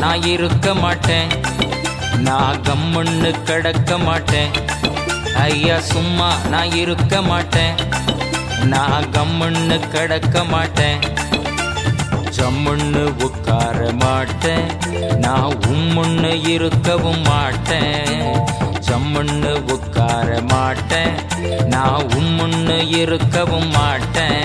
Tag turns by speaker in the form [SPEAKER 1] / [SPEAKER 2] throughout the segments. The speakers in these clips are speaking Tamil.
[SPEAKER 1] நான் இருக்க மாட்டேன், நான் கம்முன்னு கிடக்க மாட்டேன். ஐயா சும்மா நான் இருக்க மாட்டேன், நான் கம்முன்னு கிடக்க மாட்டேன். ஜம்முன்னு உட்கார மாட்டேன், நான் உம்முன்னு இருக்கவும் மாட்டேன். ஜம்முன்னு உட்கார மாட்டேன், நான் உம்முன்னு இருக்கவும் மாட்டேன்.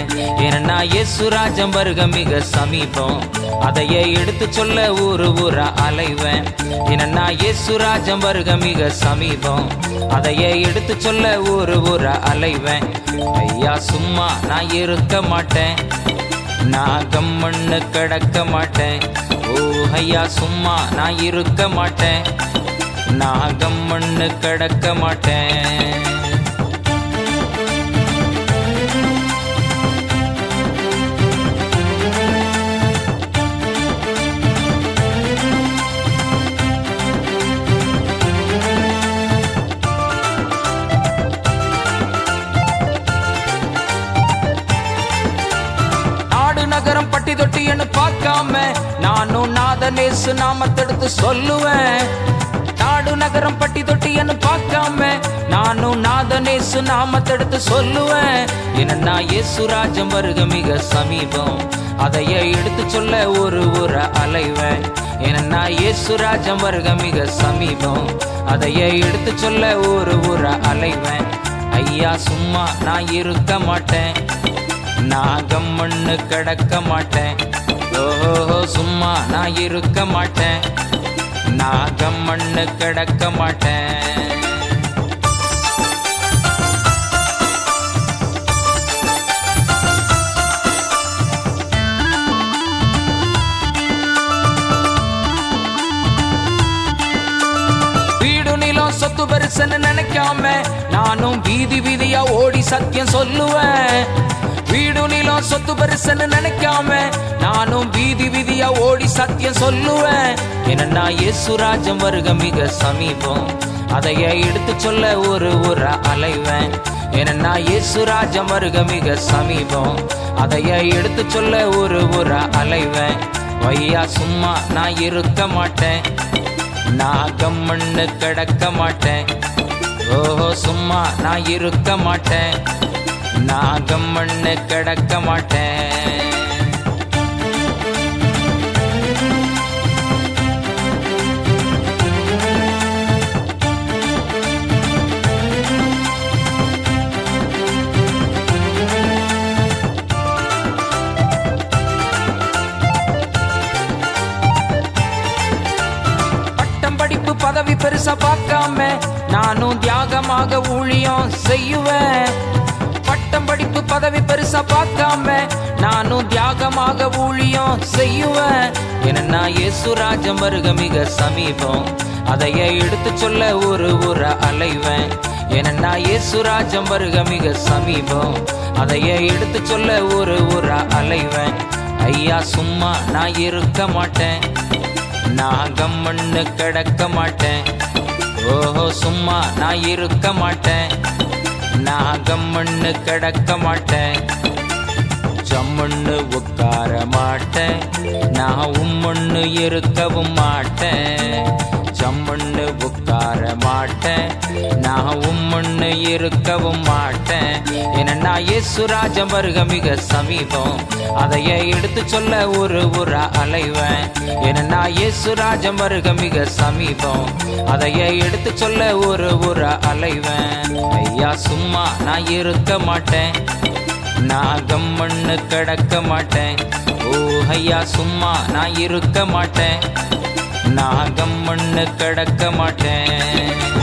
[SPEAKER 1] ஏன்னா இயேசு ராஜ்யம் வருக மிக சமீபம், அதையே எடுத்து சொல்ல ஊரு ஊரா அலைவேன். ஏன்னா இயேசு ராஜ்யம் வருக மிக சமீபம், அதையே எடுத்து சொல்ல ஊரு ஊரா அலைவேன். ஐயா சும்மா நான் இருக்க மாட்டேன், நான் கம்முன்னு கிடக்க மாட்டேன். ஓ ஐயா சும்மா நான் இருக்க மாட்டேன், நான் கம்முன்னு கிடக்க மாட்டேன். நகரம் பட்டி தொட்டின்னு பார்க்காம நானும் நாதனேசு நாமத்தெடுத்து சொல்லுவேன். நாடு நகரம் பட்டி தொட்டின்னு பார்க்காம நானும் நாதனேசு நாமத்தெடுத்து சொல்லுவேன். ஏன்னா இயேசு ராஜ்யம் வருக மிக சமீபம், அதையே எடுத்து சொல்ல ஒரு ஊரை அலைவேன். ஏன்னா இயேசு ராஜ்யம் வருக மிக சமீபம், அதையே எடுத்து சொல்ல ஒரு ஊரை அலைவேன். ஐயா சும்மா நான் இருக்க மாட்டேன், நான் கம்முன்னு கிடக்க மாட்டேன். ஓஹோ சும்மா நான் இருக்க மாட்டேன், நான் கம்முன்னு கிடக்க மாட்டேன். வீடு நிலம் சொத்து பெருசுன்னு நினைக்காம நானும் வீதி வீதியா ஓடி சத்தியம் சொல்லுவேன். வீடு நிலம் சொத்து பெருசுன்னு நினைக்காம நானும் வீதி வீதியா ஓடி சத்தியம் சொல்லுவேன். ஏன்னா இயேசு ராஜ்யம் வருக மிக சமீபம், அதையே எடுத்து சொல்ல ஒரு ஊரா அலைவேன். ஏன்னா இயேசு ராஜ்யம் வருக மிக சமீபம், அதையே எடுத்து சொல்ல ஒரு ஊரா அலைவேன். ஐயா சும்மா நான் இருக்க மாட்டேன், நான் கம்முன்னு கிடக்க மாட்டேன். ஓஹோ சும்மா நான் இருக்க மாட்டேன், நான் கம்முன்னு கிடக்க மாட்டேன். பட்டம் படிப்பு பதவி பெருசா பார்க்காம நானும் தியாகமாக ஊழியம் செய்யுவேன். பட்டம் படிப்பு பதவி பெருசா பார்க்காம நானும் தியாகமாக ஊழியம் செய்யுவேன். ஏன்னா இயேசு ராஜ்யம் வருக மிக சமீபம், அதையே எடுத்து சொல்ல ஒரு ஊரை அலைவேன். ஏன்னா இயேசு ராஜ்யம் வருக மிக சமீபம், அதையே எடுத்து சொல்ல ஒரு ஊரா அலைவேன். ஐயா சும்மா நான் இருக்க மாட்டேன், நான் கம்முன்னு கிடக்க மாட்டேன். ஓஹோ சும்மா நான் இருக்க மாட்டேன், நான் கம்முன்னு கிடக்க மாட்டேன். ஜம்முன்னு உட்கார மாட்டேன், நான் உம்முன்னு இருக்கவும் மாட்டேன். ஜம்முன்னு உட்கார மாட்டேன், நான் உம்முன்னு இருக்கவும் மாட்டேன். ஏன்னா இயேசு ராஜ்யம் வருக மிக சமீபம், அதையே எடுத்து சொல்ல ஒரு ஊரா அலைவேன். ஏன்னா இயேசு ராஜ்யம் வருக மிக சமீபம், அதையே எடுத்து சொல்ல ஒரு ஊரா அலைவேன். ஐயா சும்மா நான் இருக்க மாட்டேன், நான் கம்முன்னு கிடக்க மாட்டேன். ஓ ஐயா சும்மா நான் இருக்க மாட்டேன், நான் கம்முன்னு கிடக்க மாட்டேன்.